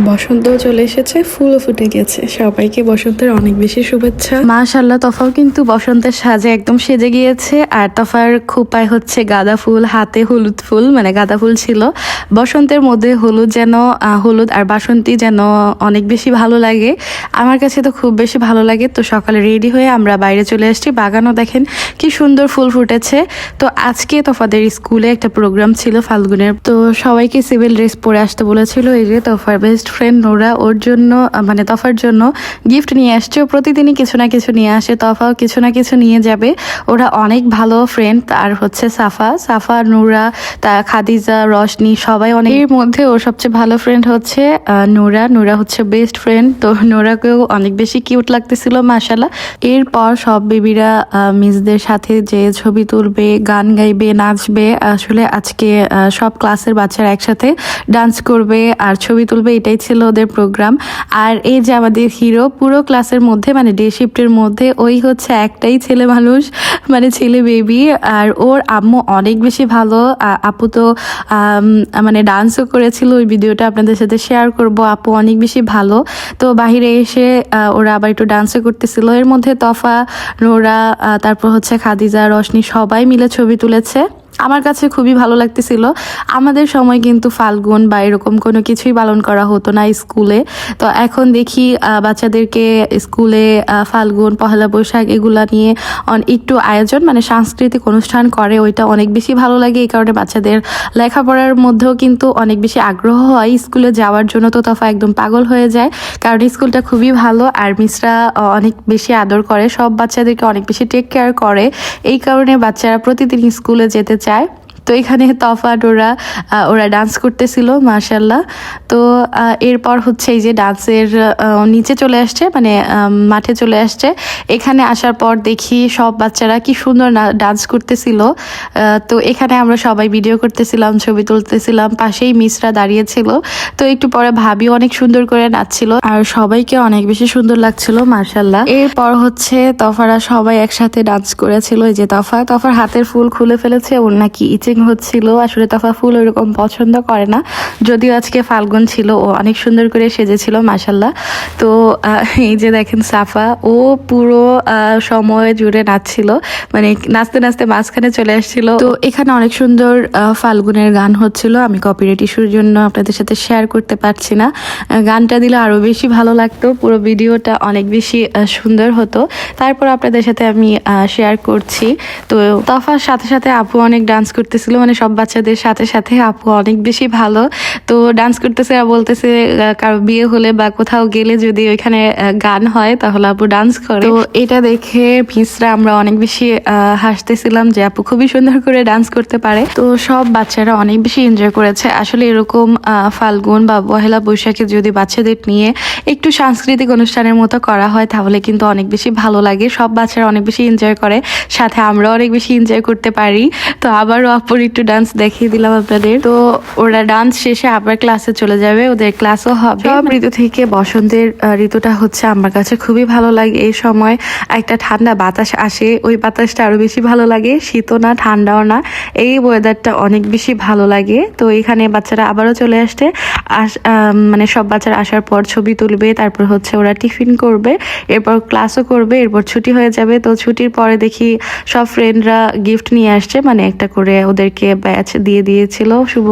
বসন্ত চলে এসেছে, ফুলও ফুটে গেছে। সবাইকে বসন্তের অনেক বেশি শুভেচ্ছা। মাশাআল্লাহ, তফাও কিন্তু বসন্তের সাজে একদম সেজে গিয়েছে। আর তফার খোপায় হচ্ছে গাঁদা ফুল, হাতে হলুদ ফুল, মানে গাঁদা ফুল ছিল। বসন্তের মধ্যে হলুদ যেন হলুদ আর বাসন্তী যেন অনেক বেশি ভালো লাগে। আমার কাছে তো খুব বেশি ভালো লাগে। তো সকালে রেডি হয়ে আমরা বাইরে চলে আসছি। বাগানও দেখেন কি সুন্দর ফুল ফুটেছে। তো আজকে তফাদের স্কুলে একটা প্রোগ্রাম ছিল ফাল্গুনের। তো সবাইকে সিভিল ড্রেস পরে আসতে বলেছিল। এই যে তফার বেস্ট ফ্রেন্ড নোরা ওর জন্য মানে তফার জন্য গিফট নিয়ে আসছে। ও প্রতিদিনই কিছু না কিছু নিয়ে আসে, তফাও কিছু না কিছু নিয়ে যাবে। ওরা অনেক ভালো ফ্রেন্ড। আর হচ্ছে সাফা নোরা, তা খাদিজা, রশনি সবাই অনেক। এর মধ্যে ওর সবচেয়ে ভালো ফ্রেন্ড হচ্ছে নোরা হচ্ছে বেস্ট ফ্রেন্ড। তো নোরাকেও অনেক বেশি কিউট লাগতেছিল মাশাআল্লাহ। এরপর সব বেবিরা মিসদের সাথে যে ছবি তুলবে, গান গাইবে, নাচবে। আসলে আজকে সব ক্লাসের বাচ্চারা একসাথে ডান্স করবে আর ছবি তুলবে, এটাই ছিল ওদের প্রোগ্রাম। আর এই যে আমাদের হিরো, পুরো ক্লাসের মধ্যে মানে ডে শিফটের মধ্যে ওই হচ্ছে একটাই ছেলে মানুষ, মানে ছেলে বেবি। আর ওর আম্মু অনেক বেশি ভালো। আপু তো মানে ডান্সও করেছিল, ওই ভিডিওটা আপনাদের সাথে শেয়ার করব। আপু অনেক বেশি ভালো। তো বাহিরে এসে ওরা আবার একটু ডান্সও করতেছিল। এর মধ্যে তফা, নোরা, তারপর হচ্ছে খাদিজা, রশনি সবাই মিলে ছবি তুলেছে। আমার কাছে খুবই ভালো লাগতেছিল। আমাদের সময় কিন্তু ফাল্গুন বা এরকম কোনো কিছুই পালন করা হতো না স্কুলে। তো এখন দেখি বাচ্চাদেরকে স্কুলে ফাল্গুন, পহেলা বৈশাখ এগুলা নিয়ে একটু আয়োজন মানে সাংস্কৃতিক অনুষ্ঠান করে, ওইটা অনেক বেশি ভালো লাগে। এই কারণে বাচ্চাদের লেখাপড়ার মধ্যেও কিন্তু অনেক বেশি আগ্রহ হয় স্কুলে যাওয়ার জন্য। তো তফা একদম পাগল হয়ে যায়, কারণ স্কুলটা খুবই ভালো আর মিসরা অনেক বেশি আদর করে, সব বাচ্চাদেরকে অনেক বেশি টেক কেয়ার করে। এই কারণে বাচ্চারা প্রতিদিন স্কুলে যেতে চায়। তো এখানে তফা ডোরা ওরা ডান্স করতেছিল মাশাআল্লাহ। তো এরপর হচ্ছে এই যে ডান্সের নিচে চলে আসছে, মানে মাঠে চলে আসছে। এখানে আসার পর দেখি সব বাচ্চারা কি সুন্দর ডান্স করতেছিল। তো এখানে আমরা সবাই ভিডিও করতেছিলাম, ছবি তুলতেছিলাম, পাশেই মিসরা দাঁড়িয়েছিল। তো একটু পরে ভাবি অনেক সুন্দর করে নাচছিল আর সবাইকে অনেক বেশি সুন্দর লাগছিল মাশাআল্লাহ। এরপর হচ্ছে তফারা সবাই একসাথে ডান্স করেছিল। এই যে তফার হাতের ফুল খুলে ফেলেছে, ওর নাকি হচ্ছিল। আসলে তফা ফুল ওইরকম পছন্দ করে না, যদিও আজকে ফাল্গুন ছিল। ও অনেক সুন্দর করে সেজেছিল মাশাআল্লাহ। তো এই যে দেখেন সাফা, ও পুরো সময় জুড়ে নাচছিল, মানে নাচতে নাচতে মাঝখানে চলে আসছিল। তো এখানে অনেক সুন্দর ফাল্গুনের গান হচ্ছিল। আমি কপিরাইট ইস্যুর জন্য আপনাদের সাথে শেয়ার করতে পারছি না। গানটা দিলে আরো বেশি ভালো লাগতো, পুরো ভিডিওটা অনেক বেশি সুন্দর হতো। তারপর আপনাদের সাথে আমি শেয়ার করছি। তো তফার সাথে সাথে আপু অনেক ডান্স করতেছিল, মানে সব বাচ্চাদের সাথে সাথে আপু অনেক বেশি ভালো। তো ডান্স করতেছে আর বলতেছে কারো বিয়ে হলে বা কোথাও গেলে যদি ওইখানে গান হয় তাহলে আপু ডান্স করে। তো এটা দেখে মিসরা আমরা অনেক বেশি হাসতেছিলাম যে আপু খুবই সুন্দর করে ডান্স করতে পারে। তো সব বাচ্চারা অনেক বেশি এনজয় করেছে। আসলে এরকম ফাল্গুন বা পহেলা বৈশাখে যদি বাচ্চাদের নিয়ে একটু সাংস্কৃতিক অনুষ্ঠানের মতো করা হয় তাহলে কিন্তু অনেক বেশি ভালো লাগে। সব বাচ্চারা অনেক বেশি এনজয় করে, সাথে আমরা অনেক বেশি এনজয় করতে পারি। তো আবারও আপুর একটু ডান্স দেখিয়ে দিলাম আপনাদের। তো ওরা ডান্স শেষে আবার ক্লাসে চলে যাবে, ওদের ক্লাসও হবে। সব ঋতু থেকে বসন্তের ঋতুটা হচ্ছে আমার কাছে খুবই ভালো লাগে। এই সময় একটা ঠান্ডা বাতাস আসে, ওই বাতাসটা আরো বেশি ভালো লাগে। শীতও না ঠান্ডাও না, এই ওয়েদারটা অনেক বেশি ভালো লাগে। তো এখানে বাচ্চারা আবারও চলে আসছে। মানে সব বাচ্চারা আসার পর ছবি তুলবে, তারপর হচ্ছে ওরা টিফিন করবে, এরপর ক্লাসও করবে, এরপর ছুটি হয়ে যাবে। তো ছুটির পরে দেখি সব ফ্রেন্ডরা গিফট নিয়ে আসছে, মানে একটা করে ওদেরকে ব্যাচ দিয়ে দিয়েছিল শুভ